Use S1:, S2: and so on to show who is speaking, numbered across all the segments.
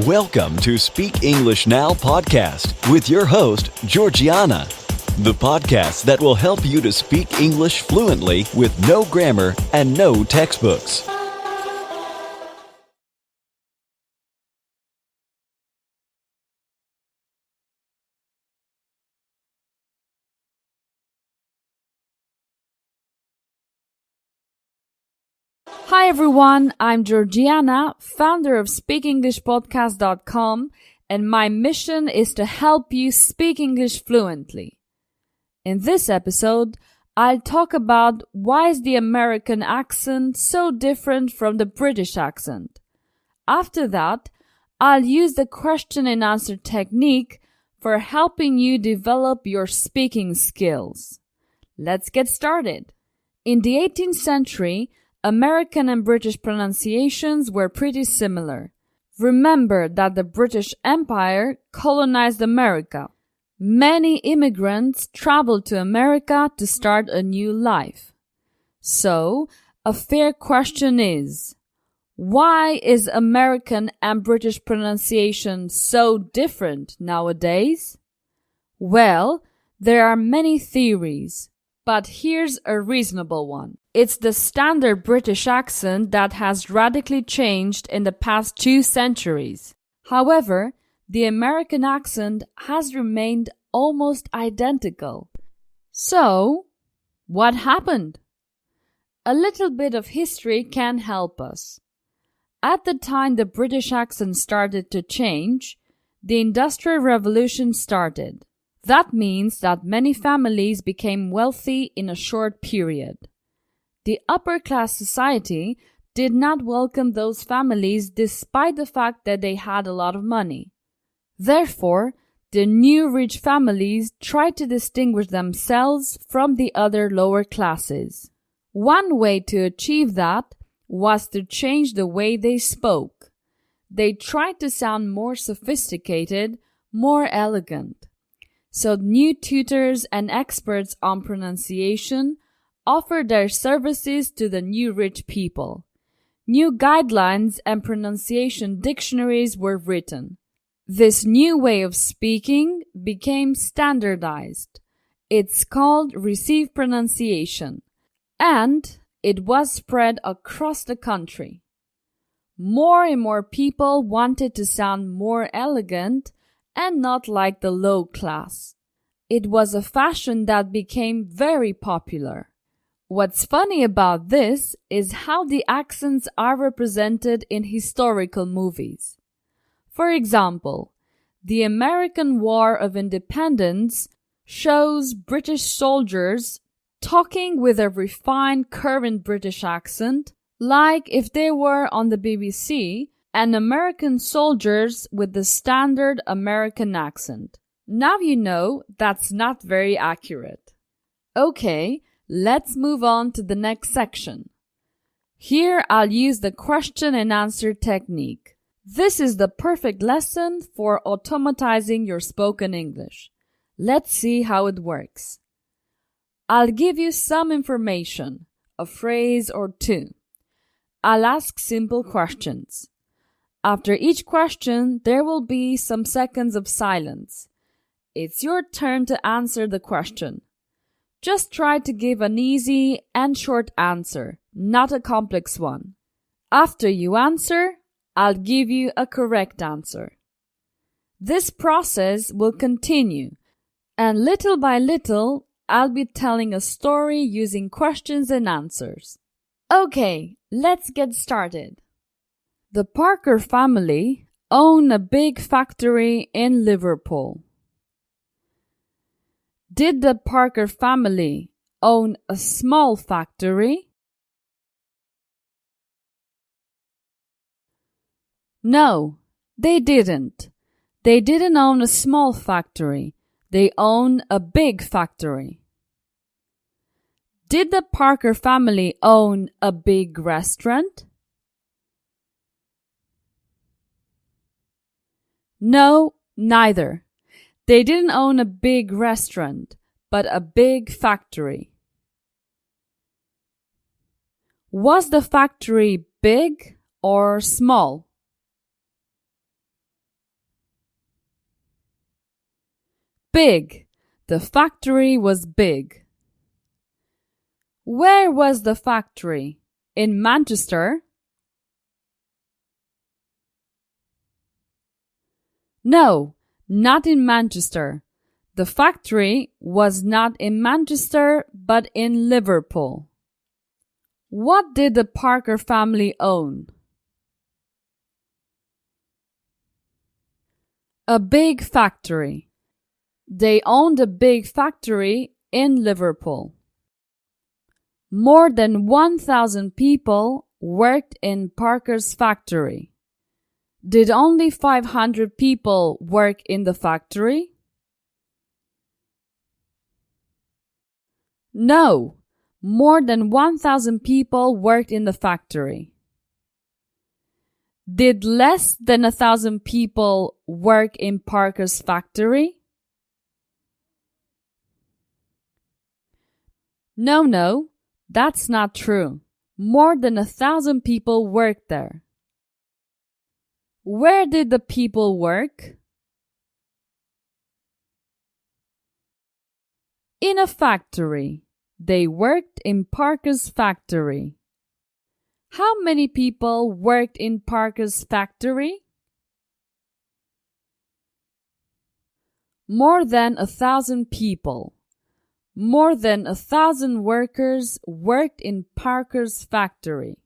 S1: Welcome to Speak English Now podcast with your host, Georgiana, the podcast that will help you to speak English fluently with no grammar and no textbooks.
S2: Hi everyone, I'm Georgiana, founder of SpeakEnglishPodcast.com, and my mission is to help you speak English fluently. In this episode, I'll talk about why is the American accent so different from the British accent. After that, I'll use the question and answer technique for helping you develop your speaking skills. Let's get started. In the 18th century, American and British pronunciations were pretty similar. Remember that the British Empire colonized America. Many immigrants traveled to America to start a new life. So, a fair question is, why is American and British pronunciation so different nowadays? Well, there are many theories, but here's a reasonable one. It's the standard British accent that has radically changed in the past 2 centuries. However, the American accent has remained almost identical. So, what happened? A little bit of history can help us. At the time the British accent started to change, the Industrial Revolution started. That means that many families became wealthy in a short period. The upper-class society did not welcome those families despite the fact that they had a lot of money. Therefore, the new rich families tried to distinguish themselves from the other lower classes. One way to achieve that was to change the way they spoke. They tried to sound more sophisticated, more elegant. So new tutors and experts on pronunciation offered their services to the new rich people. New guidelines and pronunciation dictionaries were written. This new way of speaking became standardized. It's called received pronunciation, and it was spread across the country. More and more people wanted to sound more elegant and not like the low class. It was a fashion that became very popular. What's funny about this is how the accents are represented in historical movies. For example, the American War of Independence shows British soldiers talking with a refined current British accent, like if they were on the BBC, and American soldiers with the standard American accent. Now you know that's not very accurate. Okay, let's move on to the next section. Here I'll use the question and answer technique. This is the perfect lesson for automatizing your spoken English. Let's see how it works. I'll give you some information, a phrase or two. I'll ask simple questions. After each question, there will be some seconds of silence. It's your turn to answer the question. Just try to give an easy and short answer, not a complex one. After you answer, I'll give you a correct answer. This process will continue, and little by little, I'll be telling a story using questions and answers. Okay, let's get started. The Parker family own a big factory in Liverpool. Did the Parker family own a small factory? No, they didn't. They didn't own a small factory. They own a big factory. Did the Parker family own a big restaurant? No, neither. They didn't own a big restaurant, but a big factory. Was the factory big or small? Big. The factory was big. Where was the factory? In Manchester? No, not in Manchester. The factory was not in Manchester, but in Liverpool. What did the Parker family own? A big factory. They owned a big factory in Liverpool. More than 1,000 people worked in Parker's factory. Did only 500 people work in the factory? No, more than 1,000 people worked in the factory. Did less than 1,000 people work in Parker's factory? No, that's not true. More than 1,000 people worked there. Where did the people work? In a factory. They worked in Parker's factory. How many people worked in Parker's factory? More than 1,000 people. More than 1,000 workers worked in Parker's factory.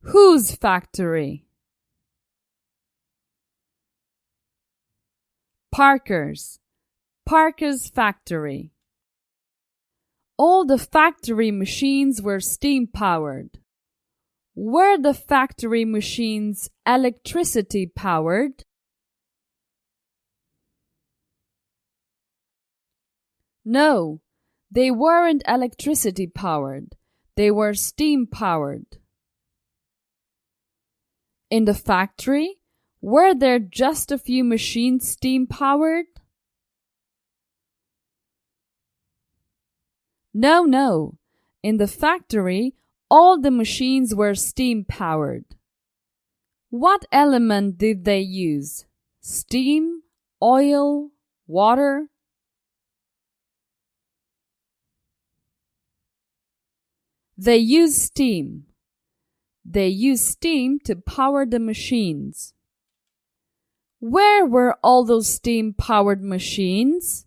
S2: Whose factory? Parker's. Parker's factory. All the factory machines were steam-powered. Were the factory machines electricity-powered? No, they weren't electricity-powered. They were steam-powered. In the factory, were there just a few machines steam-powered? No. In the factory, all the machines were steam-powered. What element did they use? Steam, oil, water? They used steam. They used steam to power the machines. Where were all those steam-powered machines?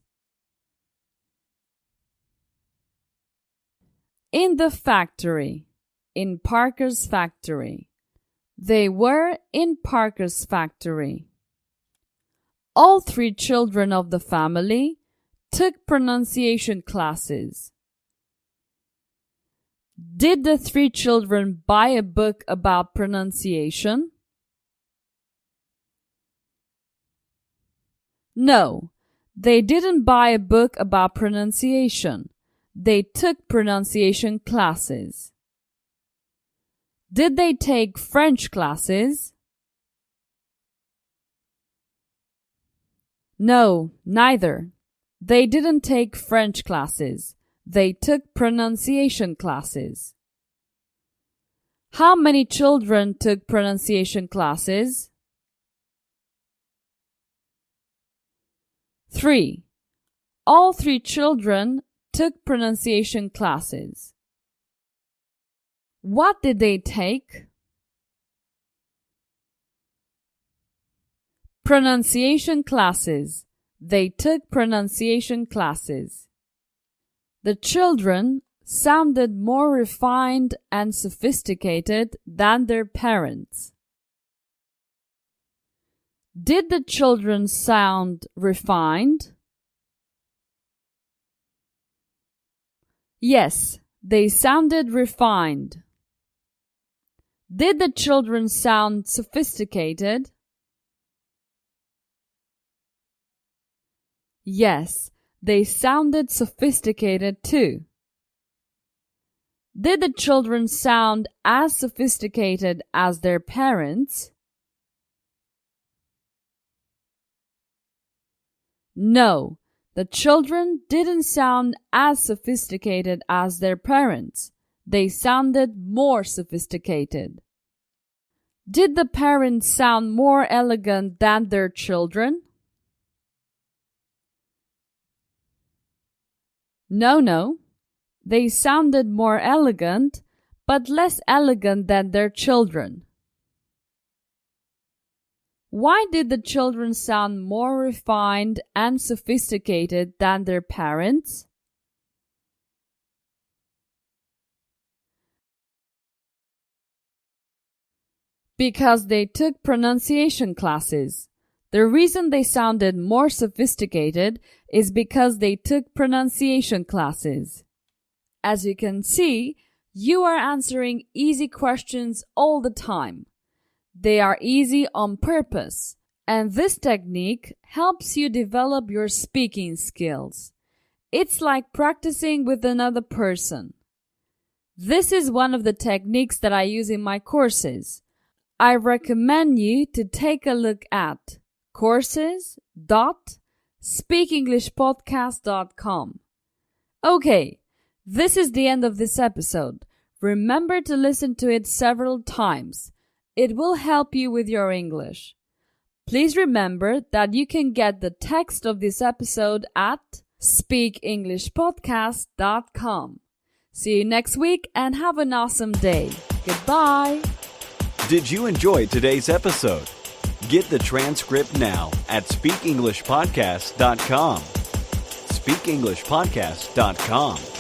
S2: In the factory. In Parker's factory. They were in Parker's factory. All 3 children of the family took pronunciation classes. Did the 3 children buy a book about pronunciation? No, they didn't buy a book about pronunciation. They took pronunciation classes. Did they take French classes? No, neither. They didn't take French classes. They took pronunciation classes. How many children took pronunciation classes? 3. All 3 children took pronunciation classes. What did they take? Pronunciation classes. They took pronunciation classes. The children sounded more refined and sophisticated than their parents. Did the children sound refined? Yes, they sounded refined. Did the children sound sophisticated? Yes, they sounded sophisticated too. Did the children sound as sophisticated as their parents? No, the children didn't sound as sophisticated as their parents. They sounded more sophisticated. Did the parents sound more elegant than their children? No. They sounded more elegant, but less elegant than their children. Why did the children sound more refined and sophisticated than their parents? Because they took pronunciation classes. The reason they sounded more sophisticated is because they took pronunciation classes. As you can see, you are answering easy questions all the time. They are easy on purpose, and this technique helps you develop your speaking skills. It's like practicing with another person. This is one of the techniques that I use in my courses. I recommend you to take a look at courses.speakenglishpodcast.com. Okay, this is the end of this episode. Remember to listen to it several times. It will help you with your English. Please remember that you can get the text of this episode at speakenglishpodcast.com. See you next week and have an awesome day. Goodbye.
S1: Did you enjoy today's episode? Get the transcript now at speakenglishpodcast.com. speakenglishpodcast.com.